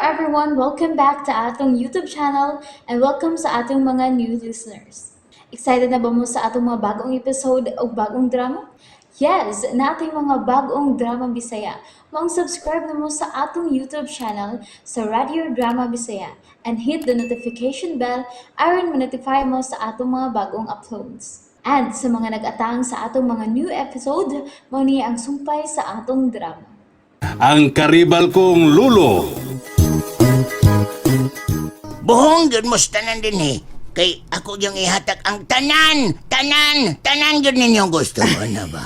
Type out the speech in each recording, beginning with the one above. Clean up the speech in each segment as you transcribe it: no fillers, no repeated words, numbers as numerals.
everyone, welcome back to atong YouTube channel and welcome sa atong mga new listeners. Excited na ba mo sa atong mga bagong episode o bagong drama? Yes, na ating mga bagong drama Bisaya. Subscribe na mo sa atong YouTube channel sa Radio Drama Bisaya and hit the notification bell aron ma-notify mo sa atong mga bagong uploads. And sa mga nag-atang sa atong mga new episode, mo niya ang sumpay sa atong drama. Ang karibal kong lulo. Buhong yun mo sa tanan din eh. Kay ako yung ihatak ang tanan yun ninyong gusto mo na ba?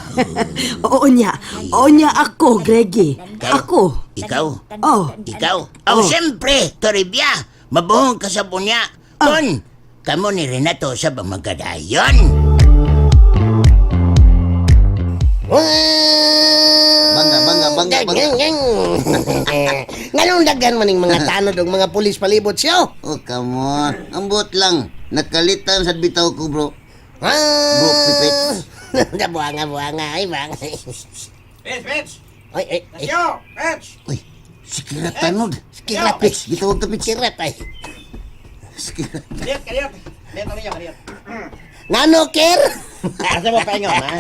Oo niya ako, Greggy. Ako. Ikaw? Oh. Ikaw? Oh, siyempre, Toribia. Mabuhong ka sa bunya. Kun, kamo ni Renato sa bamagadayon. Bangga. Nganong dagan maning mga tanod og mga pulis palibot siyo? Oh, come on. Ambot lang. Nakalitan sa bitaw ko, bro. Bro, pipit. Buanga. Ay, bang. Pets! Ay. Yo! Pets! Uy, sikirat tanod. Sikirat, Pits, bitaw ang tapit. Sikirat, ay. Sikirat. Kaliat! Kaliat! Ngano, Ker? Asa mo paingon, ha?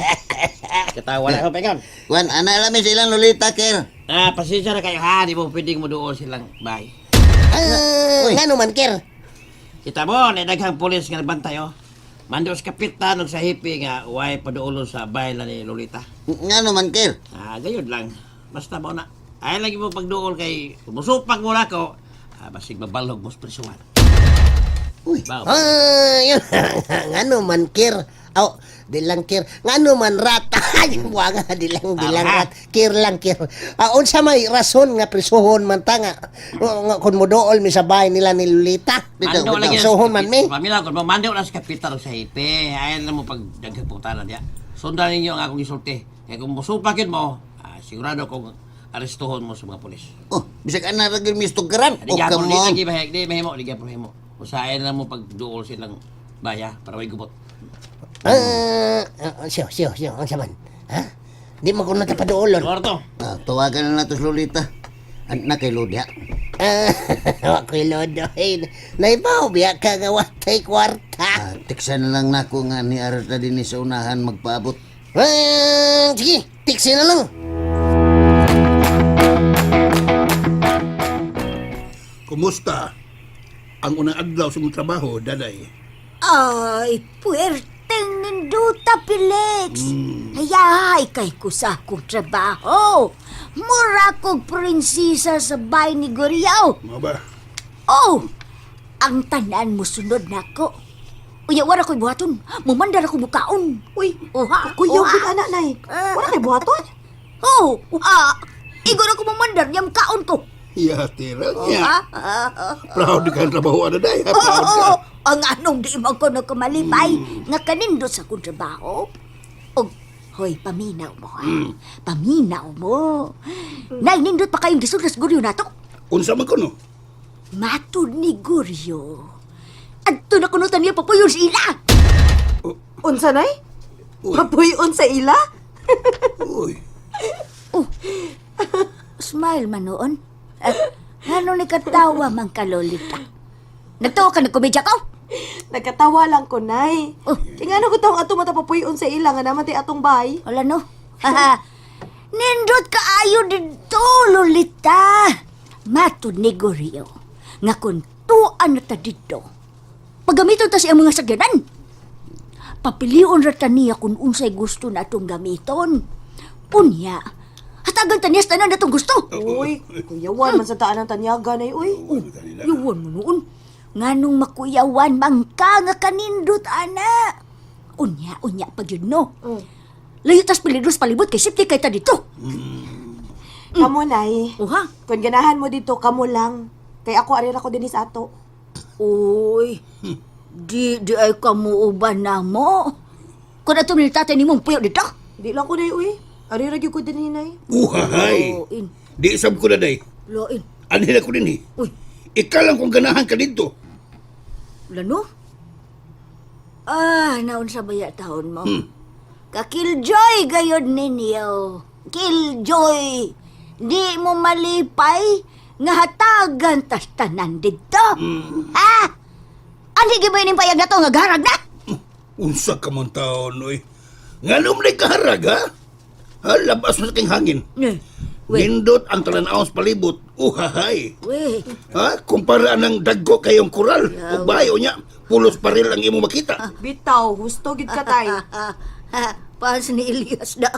Katawa na ako paingon. Juan, ana alamin sa ilang lolita, Ker. Pasensya na kayo ha, di mo pwedeng mo doon silang bahay. Ngano man, Ker? Kita mo, daghang pulis nga nagbantay, oh. Mandos kapitan og sa hipi nga way paduulo sa bahay na ni Lolita. Nga naman, Ker. Gayud lang. Basta mo na. Ay lagi mo pagduol kay musupag mo na ko. Basig mabalog mo sa presuhan. Uy. Bao. Yun. Ngano man, Ker? Oh, di lang, Ker. Ngano man, rat. Ay, buanga, di lang, rat. Ker lang, Ker. Unsa may rason nga prisuhon man ta nga. Kung mo dool mi sa bahay nila ni Lolita. Mando lagi Prisuhon man mi. Pamila ko mo mando na sa kapitan og sa hipi. Ayan na mo pag daghapuntanan dia. Sundan ninyo ang akong isulti. Kaya kung musupagin mo, sigurado kong arestuhon mo sa mga pulis. Oh, bisag ana ra gyud mistugaran. Di Oh, gyapon come di on. lagi bahek di mahimo di gyapon mahimo. Usahayan na mo pagduol silang baya para way gubot. Siyo, ang saman. Ha? Di mo ko natapadoolon. Orto. Tawagan na nato sa lolita. Na kay Lodia. Ako'y lodoy. Naibaw, biya ka nga watay kwarta. Tiksan na lang nako nga ni aras na din sa unahan magpaabot. Sige, tiksi na lang. Kumusta? Ang unang adlaw sa mong trabaho, daday. Ay, puwerteng ninduta, Felix. Hayahay kay ko sa akong trabaho. Mura kong prinsesa sa bahay ni Guriao. Mga ba? Oh, ang tanan mo sunod na ko. Uya, wala ko'y buhaton. Mumandar ako mukaon. Uy, Oha, kuyaw oha. gud anak nay. Wala kay buhaton? Oh, igor ako mamandar niya mukaon ko. Yati lang niya. Oha. Proud ka ang trabaho, daday. Oo, Proud ka. oo. Ang anong di mo ko nagkamalipay nga kanindo sa kong trabaho. Og, hoy, paminaw mo ha. Paminaw mo. Nainindot pa kayong gisulas guryo na to. Unsa man ko, no? Matud ni Guryo. Adto na kunutan niya papuyon sa ila. Unsa nay? Uy. Papuyon sa ila? Uy. Smile man noon. Ano ni katawa man ka, Lolita? Nagtawa ka ng komedya ko? Nagkatawa lang ko nay. Oh. Tingano ko taong ato matapapuyon sa ila nga naman ti atong bay. Wala no. Nindot ka ayo dito, Lolita. Matud ni Guryo. Nga kung tuan na ta dito. Pagamiton ta siya mga sagyanan. Papilion ra ta niya kung unsay gusto na itong gamiton. Unya, hatagan ta niya sa tanan na itong gusto. Uy, kuyawan man sa taan ng tanyaga nay, uy. Yawan mo noon. Nganong makuyawan mangka nga kanindot, ana. Unya, pag yun, no. Layo tas pilidros palibot kay sipti kay ta dito. Kamo nay. Oha. Kung ganahan mo dito, kamo lang. Kay ako arira ko dinis ato. Uy, di ay kamuuban na mo. Kung ato ni tatay ni mong puyo dito. Di lang ko nay, uy. Arira gyud ko din nay. Uhay. Loin, Di isab ko, daday. loin. Anhin ako din, eh. Uy, Ikaw lang kung ganahan ka dito. lano? Naon sa baya taon mo. Kakiljoy gayod ninyo. Killjoy. Di mo malipay nga hatagan tas tanan dito. Ha? Ano ba yung payag na to nga garag na? Unsa ka man taon, oy. Nganong may kaharag, ha? Labas mo sa king hangin. Wait, Nindot ang talanaos palibot. Uhahay. wait. Ha? Kumpara ng dagko kayong kural. O bayo niya, pulos paril ang imo makita. Bitaw, gusto gid ka tay. Paans ni Elias na.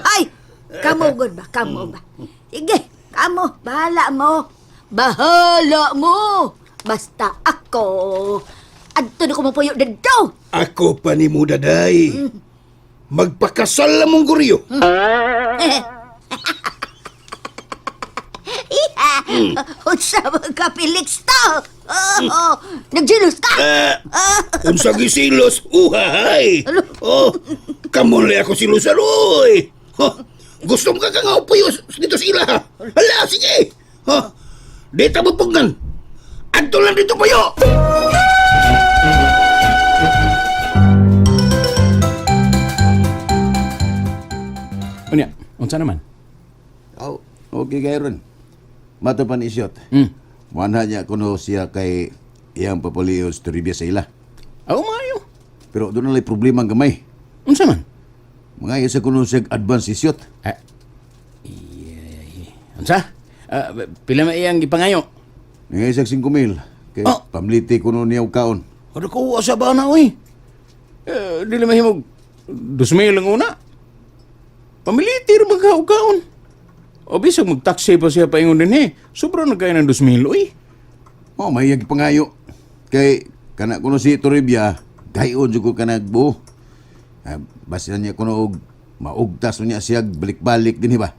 Ay, kamo good ba? Kamo ba? Sige, kamo. Bahala mo. Bahala mo. Basta ako. Adto na ko mapuyo dito. Ako pa ni mo, daday. Magpakasal na mong guryo. Unsa man ka, Felix to? Oh, nagjilos ka? Unsa gisilos, uhahay. Oh, kamuli ako si Lusaroy. Gusto mo ka nga upuyo dito sila. Hala, sige. Dito mo pugnan. Adto lang dito payo. Unya, unsa naman? Oh, okay kayo ron. Mato pa ni Isyot. Mana niya kuno siya kay iyang papalios trivia sa ila. Aw maayo. Pero doon na problema ang gamay. Unsa man? Mga isa kuno siya advance Isyot. Unsa? Pila man iyang gipangayo? Nga isang 5,000. Kay Oh. pamliti kuno niya og kaon. Ano ko sa ba na oy? Dili mahimog 2,000 lang una. Pamiliti rin magkaukaon. O bisag mag-taxi pa siya paingon din Sobrang nagkaya ng 2,000 oy. Oh, may iyang pangayo. Kay kana kuno si Toribia, gayon jud ko kanagbo. Basta niya kuno og maugtas niya siya balik-balik din ba?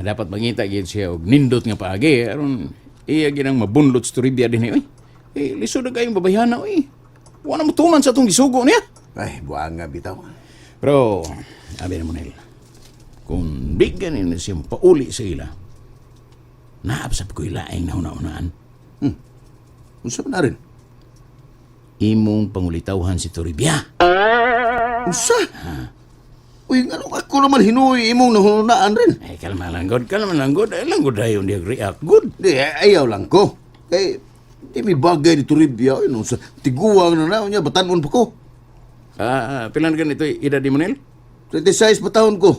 Dapat mangita gid siya og nindot nga paagi aron iya ginang mabunlot sa Toribia din oy. Lisod na kayong babayana oy. Wala mo tuman sa atong gisugo niya. Ay, buanga bitaw. Pero, abi na mo nila, kung di ganin na siyang pauli sa ila, naapsap ko ilaing na una-unaan. Unsa man na rin? Imong pangulitawhan si Toribia. Unsa? Uy, ano ako naman hinuy imong nahunaan rin. Ay, kalma lang, God. Ay, lang, God, ayaw niya react. Good. Di, ayaw lang ko. Kay, di may bagay ni Toribia. Ano, sa tiguang na niya, batanon pa ko. Pilan ka nito, edad di mo nil? 36 pa taon ko.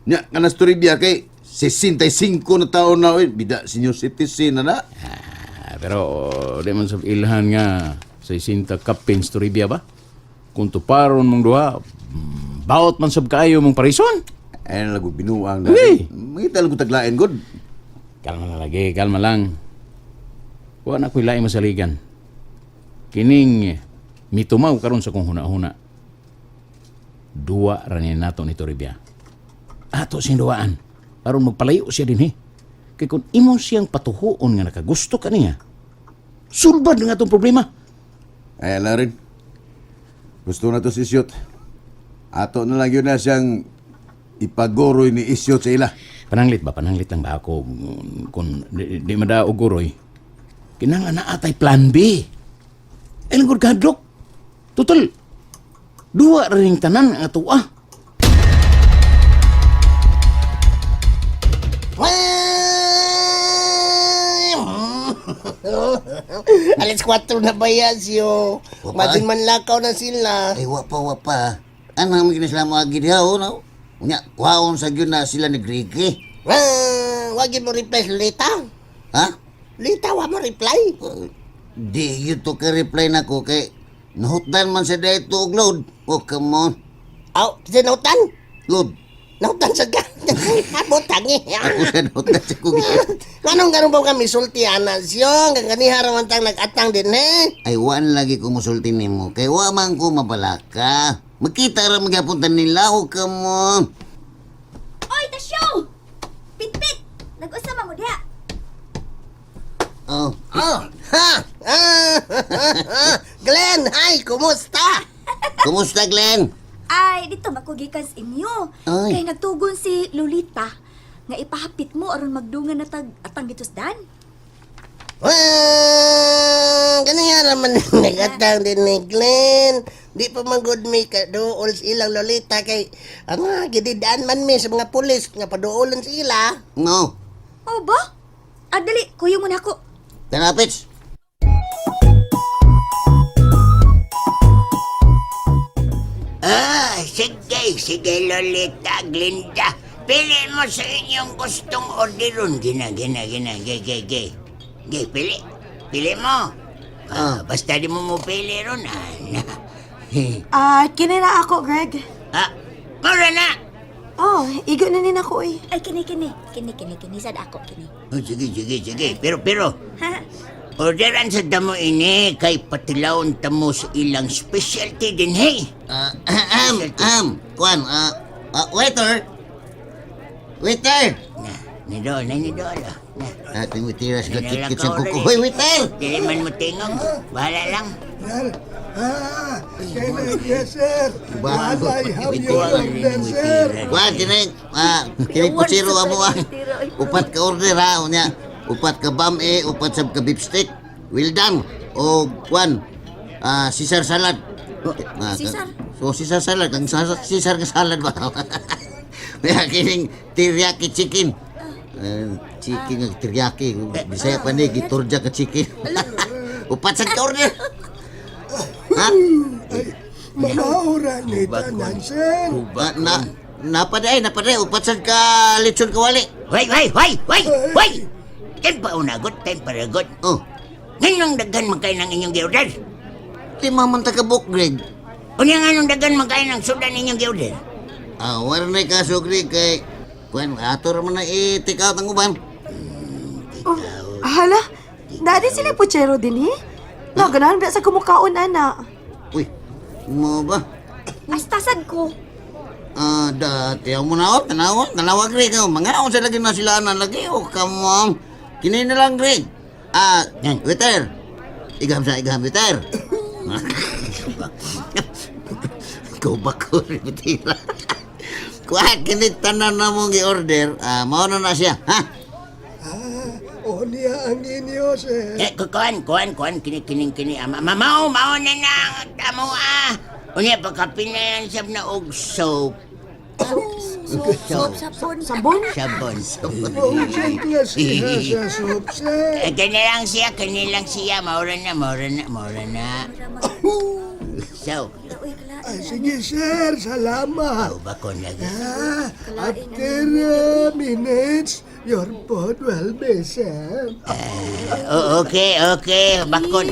Nya, kanas Toribia kay 65 na taon na. Bida, senior citizen na na. Pero, di man sa ilhan nga, sa isinta kapin sa Toribia ba? Kung tuparon mong duha, bawat man sab kayo mong parison. Ay, lagu binuang na. Uy! Mangita lagu taglain, God. Kalma na lagi, kalma lang. Huwag na ko'y laing masaligan. Kining mitumaw karon sa kong huna-huna. Dua ranin nato ni Toribia. Ato siyang duwaan. Aron magpalayo siya din Kaya kung imo siyang patuhuon nga nakagusto ka niya, sulbad na nga itong problema. Ay, ala rin. Gusto na to si Isyot. Ato na lang yun na siyang ipagoroy ni Isyot sa ila. Pananglit lang ba ako kung di madaog guroy? Kinanga na atay plan B. Elangod ka, Dok. Total, duwa rin tanan ang ato Alas 4 na ba yan siyo? Madin man lakaw na sila. Ay, wapa. Anong mga kinisla mo agad ha, no? Unya, waon sa gyud na sila ni Griki. Wag mo reply Lita. Ha? Lita, wag mo reply. Di yun to ka-reply na ko kay nahutdan man sa dito og load. Oh, come on. Aw, sinutan? Load. Nautan sa ka. Abot tangi. Ako sa nahutdan sa kugi. Ganong ba kami sultian na siyo? Ganganiha raman tang nag-atang din Ay, waan lagi ko musulti nimo. Kay wa man ko mabalaka. Magkita ra magapunta nila. Oh, come on. Oy, Tasyo! Pit-pit! Nag-usama mo diya. Oh. Glenn, hi, kumusta? Kumusta, Glenn? Ay, dito makugikan sa inyo. Ay. Kay nagtugon si Lolita nga ipahapit mo aron magdungan na atang dito sa dan. Ganyan naman nagatang din ni Glenn. Di pa man good me ka dool sa ilang lolita kay gididaan man mi sa mga pulis nga padoolan sila. No. Oh ba? Dali, kuyo mo na ako. Tanapits. Sige, Lolita, Glinda. Pili mo sa inyong gustong orderon. Gina. Gay, pili. Pili mo. Basta di mo pili ron, Kini na ako, Greg. Mura na. Oh, igo na nin ako eh. Ay, kini. Sad ako, kini. Sige. Pero, Ha? orderan sa damo ini kay patilawon tamo sa ilang specialty din, hey. Kuan, waiter. Waiter. Ni Dola. Ating witiras ka Kinalang kit ka sa order kuko. eh. Hoy, waiter. Dili man mo tingog. Bahala lang. Kuan, kini kutsiro amo upat ka order ha. Unya, upat ka bam upat sab ka beef steak. Well done. O kuan, Caesar salad. Caesar? So, Caesar salad. Ang Caesar ka salad ba? Kaya kining teriyaki chicken. Chicken ng teriyaki. Bisaya pa ni, giturja ka chicken. Upat sad ka order. Ha? Mamaura ni tanan, sir. Napaday. Upat sad ka lechon kawali. Hoy! Time pa unagot, time pa ragot. Oh, Ngayong daghan magkain ng inyong gi-order. lima man tagabok, Greg. Unya nga nung daghan magkain ng sudan inyong gi-order. Wala na kaso, Greg, kay... Kuan, ato naman na i-take out ang uban. Oh, hala, dati sila puchero din eh. No, ganahan ba sa kumukaon, ana? Uy, mo ba? Basta sad ko. Dati ang munawag, tanawag, Greg. Mga ako sa lagi na sila na lagi. Oh, come on. Kini na lang, Greg. Waiter. Igam, waiter. Ikaw ba ko, waiter? Kuha, kinitanan na mong i-order. Mauna na siya, ha? O niya ang inyo, sir. Kuan, kini. Mao na ang tamo, Unya, pagkapin na yan sab na og soap. Sabon. Sabon? Sabon. Mausay nga siya sa soup, sir. Kani lang siya. Maura na. So, Sige, sir. Salamat. bako na. After minutes, your food will be served. Okay. Bakon.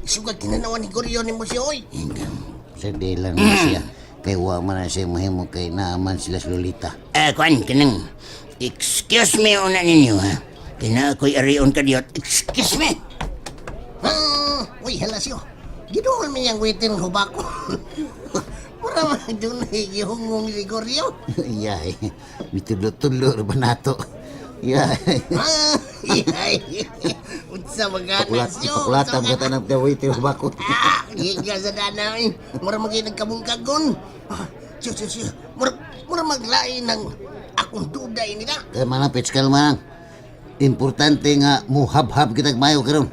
Sugat kinanawan ni Goryo ni mo siya, oy. Sa lang na siya. Kay wa man na siya mahimo kay naaman sila sa Lolita. Kuan, kanang. Excuse me una ninyo, ha? Kina ako'y arion ka diyot. Excuse me. Uy, halasyo. Ginuhol mo yung waiter ng hubako. Mura man doon na ihungong si Goryo. Yay, mitulo-tulo ba nato? Yay. Unsa maganas yo. Ipakulatam ka tanang ka waiter bako. Higa sa danay. Mura magay nagkamungkagon. Siya. Mura maglain ng akong duday nila. Kaya manapits kalma. Importante nga muhab-hab kitag mayo karon.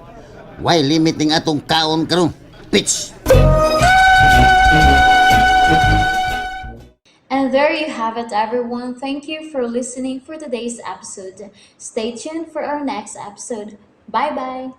Why limiting atong kaon karon? Pitch. And there you have it, everyone. Thank you for listening for today's episode. Stay tuned for our next episode. Bye bye.